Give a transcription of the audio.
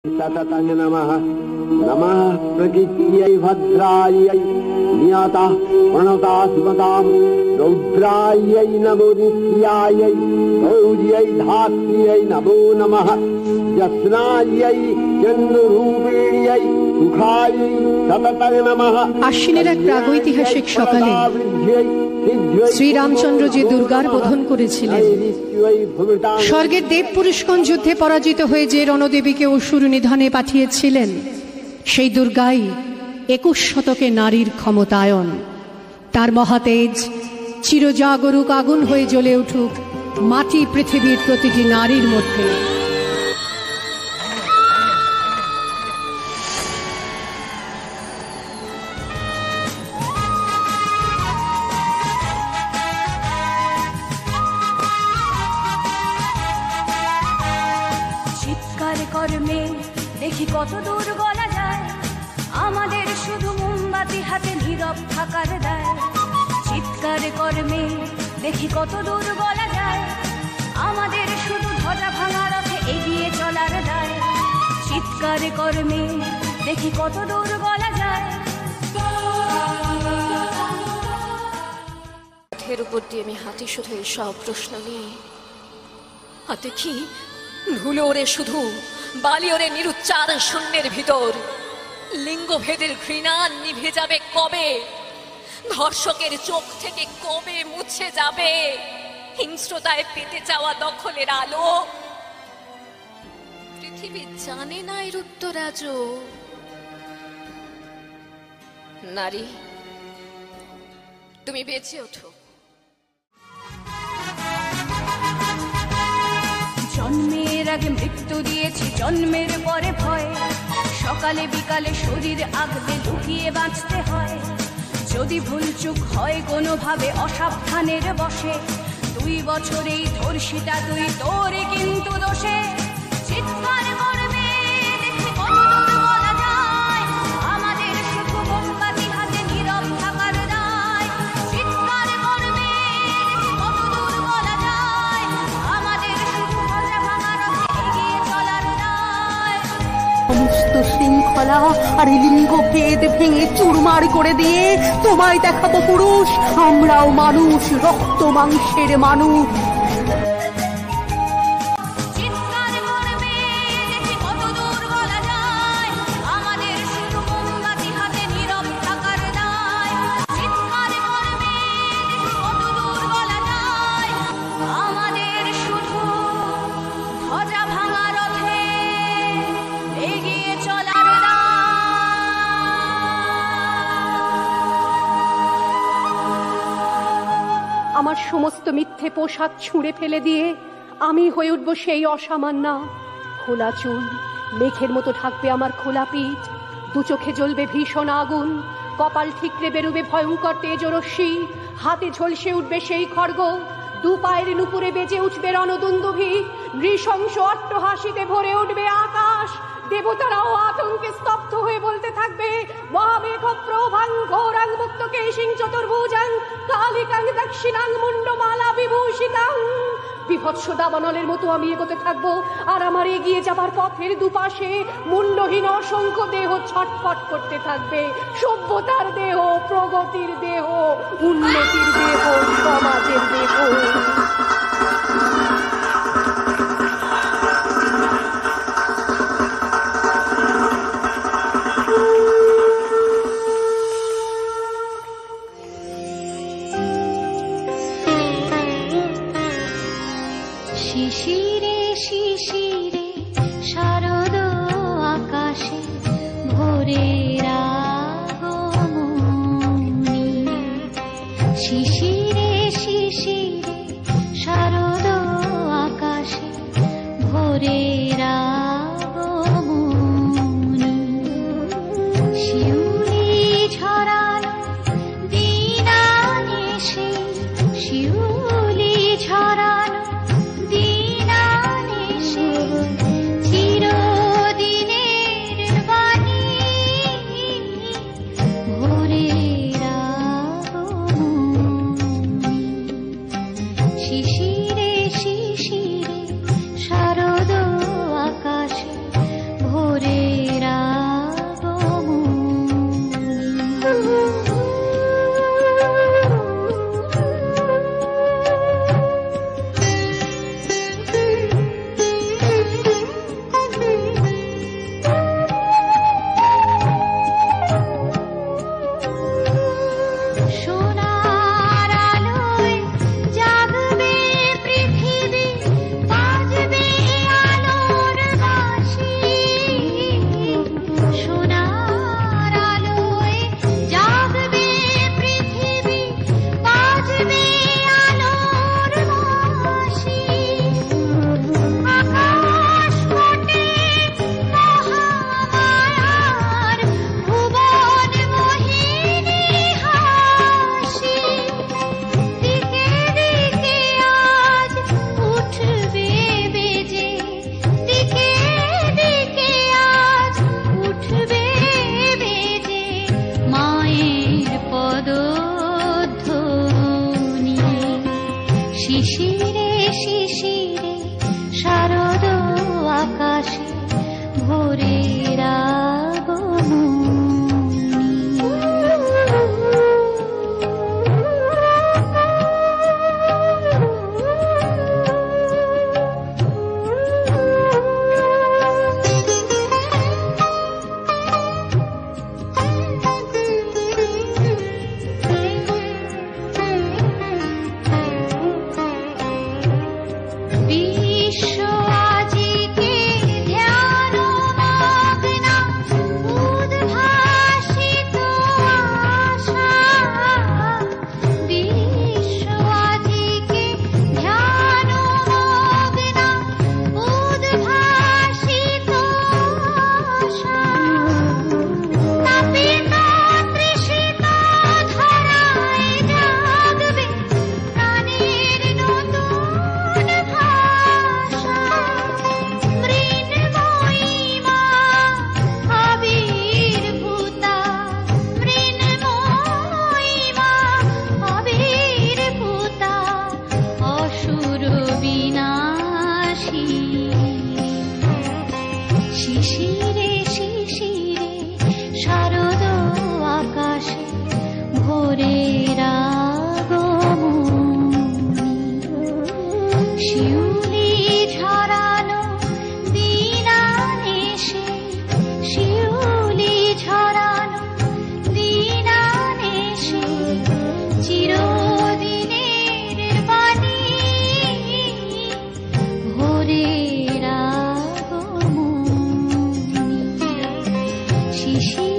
सततं नमः नमः प्रकृत्यै भद्रायै नियतः प्रणतास्मतां रौद्रायै नमो नित्यायै गौर्यै धात्र्यै नमो नमः जस्नायै चन्द्ररूपिण्यै सुखायै सततं नमः। আশ্বিনের এক প্রাগৈতিহাসিক সকালে শ্রীরামচন্দ্র যে দুর্গার বোধন করেছিলেন, স্বর্গের দেব পুরুষগণ যুদ্ধে পরাজিত হয়ে যে রণদেবীকে অসুর নিধনে পাঠিয়েছিলেন, সেই দুর্গাই 21 শতকে নারীর ক্ষমতায়ন। তার মহাতেজ চিরজাগরুক আগুন হয়ে জ্বলে উঠুক মাটি পৃথিবীর প্রতিটি নারীর মধ্যে। কর্মে দেখি কত দূর গলা যায়, আমাদের শুধু মোমবাতি হাতে নীরব থাকার দায়। চিৎকার কর্মে দেখি কত দূর গলা যায়, আমাদের শুধু ধ্বজা ভাঙা রথে এগিয়ে চলার দায়। চিৎকার কর্মে দেখি কত দূর গলা যায়। পথের উপর দিয়ে আমি হাঁটি শুধু সব প্রশ্ন নিয়ে, আর দেখি ধুলো ওরে শুধু বালি ওরে নিরুচ্চার শূন্যের ভিতর। লিঙ্গভেদের ঘৃণা নিভে যাবে কবে? ধর্ষকের চোখ থেকে কবে মুছে যাবে হিংস্রতায় পেতে যাওয়া দখলের আলো? পৃথিবী জানে না এর উত্তর আজও। নারী, তুমি বেঁচে ওঠো। জন্মের আগে মৃত্যু দিয়েছি, জন্মের পরে ভয়। সকালে বিকালে শরীর আগলে লুকিয়ে বাঁচতে হয়। যদি ভুলচুক হয় কোনোভাবে অসাবধানের বশে, 2 বছরেই ধর্ষিতা তুই, তোরে কিন্তু দোষে। চিৎকার করবে দেখি কত দূর বলা যায়, আমাদের শুধু মোমবাতি হাতে নীরব থাকার দায়। চিৎকার করবে দেখি কত দূর বলা যায়, আমাদের শুধু ধ্বজা ভাঙা রথে এগিয়ে চলার দায়। সমস্ত শৃঙ্খলা আর লিঙ্গভেদ ভেঙে চুরমার করে দিয়ে তোমায় দেখাবো পুরুষ, আমরাও মানুষ, রক্ত মাংসের মানুষ। চিৎকার করবে দেখি কত দূর বলা যায়, আমাদের শুধু মোমবাতি হাতে নীরব থাকার দায়। চিৎকার করবে দেখি কত দূর বলা যায়, আমাদের শুধু ধ্বজা ভাঙা রথে এগিয়ে চলার দায়। আমার সমস্ত মিথ্যে পোশাক ছুঁড়ে ফেলে দিয়ে আমি হয়ে উঠব সেই অসামান্যা। খোলা চুল মেঘের মতো ঢাকবে আমার খোলা পিঠ, 2 চোখে জ্বলবে ভীষণ আগুন, কপাল ঠিকরে বেরোবে ভয়ঙ্কর তেজরশ্মি, হাতে ঝলসে উঠবে সেই খড়গ, 2 পায়ের নুপুরে বেজে উঠবে রণদুন্দুভি, নৃশংস অট্টহাসিতে ভরে উঠবে আকাশ। দেবতারাও আতঙ্কে স্তব্ধ হয়ে বলতে থাকবে, মহামেঘ প্রভাং ঘোরাং মুক্ত কেশিং চতুর্ভুজাং কালিকাং দক্ষিণাং মুন্ডমালা বিভূষিতাং। বিভৎস দাবানলের মতো আমি এগোতে থাকবো, আর আমার এগিয়ে যাবার পথের দুপাশে মুন্ডহীন অসংখ্য দেহ ছটফট করতে থাকবে। সভ্যতার দেহ, প্রগতির দেহ, উন্নতির দেহ, সমাজের দেহ। শিশিরে শিশিরে শারদ আকাশে ভোরের আগমনী। শিশিরে শিশিরে শারদ আকাশে ভোরের আগমনী। শিউলি ঝরানো দিনানিশে, শিউলি ঝরানো চিরদিনের বাণী শিশিরে শিশিরে শারদ আকাশে ভোরের আগমনী শিউলি ঝরানো দিনানেশে শিউলি ঝরানো দিনানেশে চিরদিনের বাণী ভোরের আগমনী শিশির